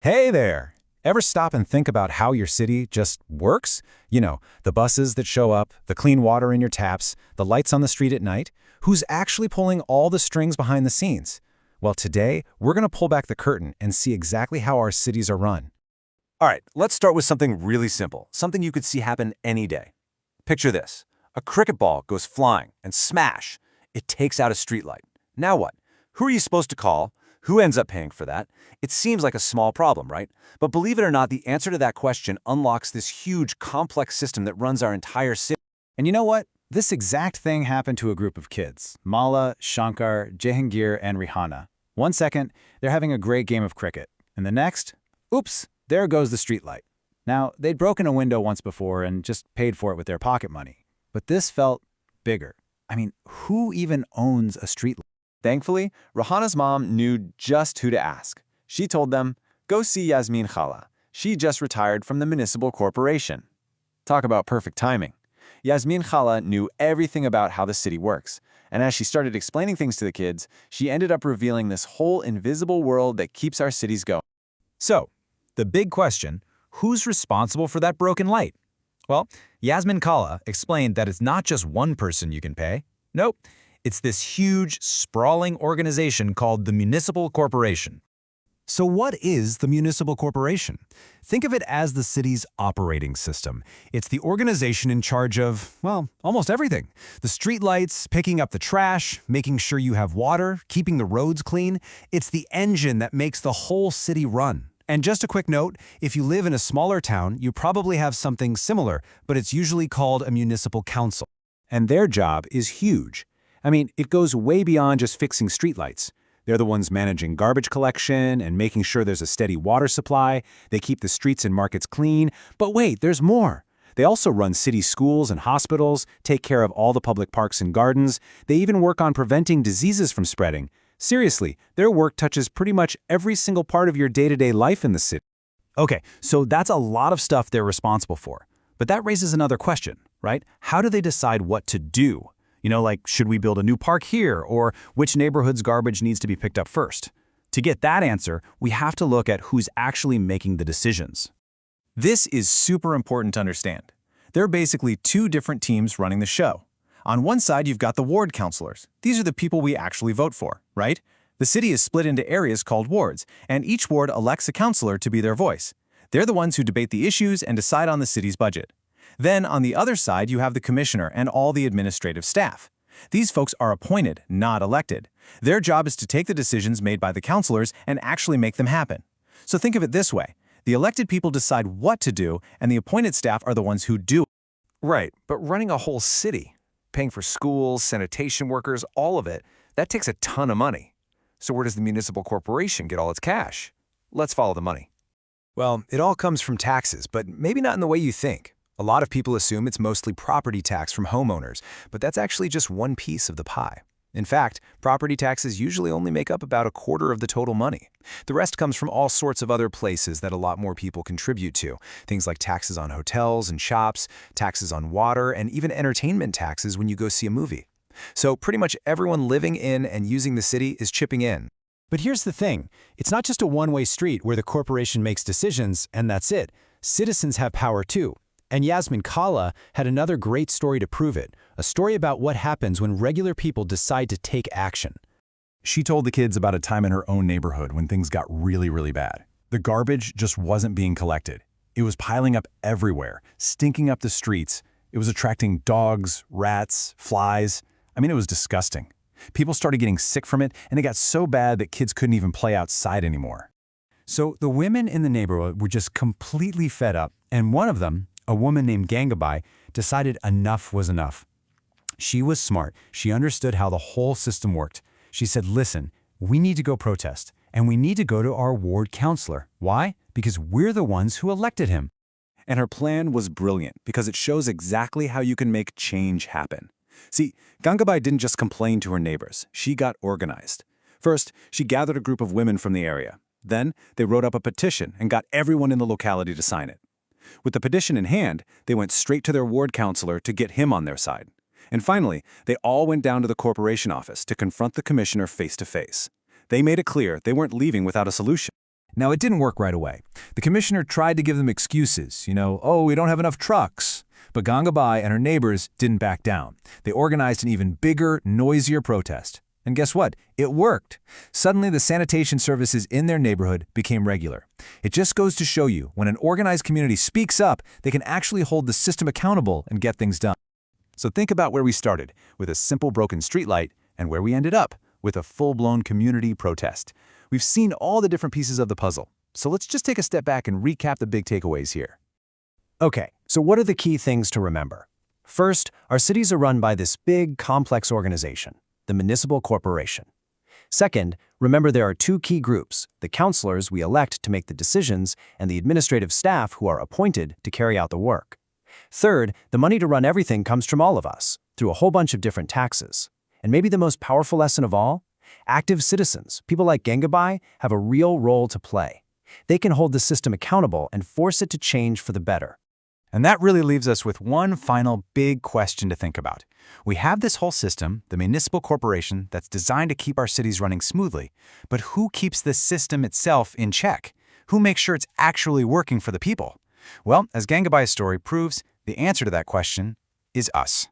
Hey there! Ever stop and think about how your city just works? The buses that show up, the clean water in your taps, the lights on the street at night. Who's actually pulling all the strings behind the scenes? Well, today, we're going to pull back the curtain and see exactly how our cities are run. All right, let's start with something really simple, something you could see happen any day. Picture this. A cricket ball goes flying and smash! It takes out a streetlight. Now what? Who are you supposed to call? Who ends up paying for that? It seems like a small problem, right? But believe it or not, the answer to that question unlocks this huge, complex system that runs our entire city. And you know what? This exact thing happened to a group of kids. Mala, Shankar, Jehangir, and Rihanna. One second, they're having a great game of cricket. And the next, oops, there goes the streetlight. Now, they'd broken a window once before and just paid for it with their pocket money. But this felt bigger. I mean, who even owns a streetlight? Thankfully, Rahana's mom knew just who to ask. She told them, go see Yasmin Khala. She just retired from the municipal corporation. Talk about perfect timing. Yasmin Khala knew everything about how the city works, and as she started explaining things to the kids, she ended up revealing this whole invisible world that keeps our cities going. So, the big question, who's responsible for that broken light? Well, Yasmin Khala explained that it's not just one person you can pay. Nope. It's this huge, sprawling organization called the Municipal Corporation. So what is the Municipal Corporation? Think of it as the city's operating system. It's the organization in charge of, well, almost everything. The streetlights, picking up the trash, making sure you have water, keeping the roads clean. It's the engine that makes the whole city run. And just a quick note, if you live in a smaller town, you probably have something similar, but it's usually called a municipal council. And their job is huge. I mean, it goes way beyond just fixing streetlights. They're the ones managing garbage collection and making sure there's a steady water supply. They keep the streets and markets clean. But wait, there's more. They also run city schools and hospitals, take care of all the public parks and gardens. They even work on preventing diseases from spreading. Seriously, their work touches pretty much every single part of your day-to-day life in the city. Okay, so that's a lot of stuff they're responsible for. But that raises another question, right? How do they decide what to do? Like, should we build a new park here, or which neighborhood's garbage needs to be picked up first? To get that answer, we have to look at who's actually making the decisions. This is super important to understand. There are basically two different teams running the show. On one side, you've got the ward councilors. These are the people we actually vote for, right? The city is split into areas called wards, and each ward elects a councilor to be their voice. They're the ones who debate the issues and decide on the city's budget. Then, on the other side, you have the commissioner and all the administrative staff. These folks are appointed, not elected. Their job is to take the decisions made by the councilors and actually make them happen. So think of it this way. The elected people decide what to do, and the appointed staff are the ones who do it. Right, but running a whole city, paying for schools, sanitation workers, all of it, that takes a ton of money. So where does the municipal corporation get all its cash? Let's follow the money. Well, it all comes from taxes, but maybe not in the way you think. A lot of people assume it's mostly property tax from homeowners, but that's actually just one piece of the pie. In fact, property taxes usually only make up about a quarter of the total money. The rest comes from all sorts of other places that a lot more people contribute to. Things like taxes on hotels and shops, taxes on water, and even entertainment taxes when you go see a movie. So pretty much everyone living in and using the city is chipping in. But here's the thing. It's not just a one-way street where the corporation makes decisions, and that's it. Citizens have power too. And Yasmin Khala had another great story to prove it, a story about what happens when regular people decide to take action. She told the kids about a time in her own neighborhood when things got really bad. The garbage just wasn't being collected. It was piling up everywhere, stinking up the streets. It was attracting dogs, rats, flies. I mean, it was disgusting. People started getting sick from it, and it got so bad that kids couldn't even play outside anymore. So the women in the neighborhood were just completely fed up, and one of them, a woman named Gangabai, decided enough was enough. She was smart. She understood how the whole system worked. She said, listen, we need to go protest, and we need to go to our ward councilor. Why? Because we're the ones who elected him. And her plan was brilliant because it shows exactly how you can make change happen. See, Gangabai didn't just complain to her neighbors. She got organized. First, she gathered a group of women from the area. Then, they wrote up a petition and got everyone in the locality to sign it. With the petition in hand, they went straight to their ward councilor to get him on their side. And finally, they all went down to the corporation office to confront the commissioner face to face. They made it clear they weren't leaving without a solution. Now, it didn't work right away. The commissioner tried to give them excuses, oh, we don't have enough trucks. But Gangabai and her neighbors didn't back down. They organized an even bigger, noisier protest. And guess what? It worked. Suddenly, the sanitation services in their neighborhood became regular. It just goes to show you, when an organized community speaks up, they can actually hold the system accountable and get things done. So think about where we started, with a simple broken streetlight, and where we ended up, with a full-blown community protest. We've seen all the different pieces of the puzzle. So let's just take a step back and recap the big takeaways here. Okay, so what are the key things to remember? First, our cities are run by this big, complex organization, the municipal corporation. Second, remember there are two key groups, the councilors we elect to make the decisions and the administrative staff who are appointed to carry out the work. Third, the money to run everything comes from all of us, through a whole bunch of different taxes. And maybe the most powerful lesson of all? Active citizens, people like Gangabai, have a real role to play. They can hold the system accountable and force it to change for the better. And that really leaves us with one final big question to think about. We have this whole system, the municipal corporation, that's designed to keep our cities running smoothly. But who keeps the system itself in check? Who makes sure it's actually working for the people? Well, as Gangabai's story proves, the answer to that question is us.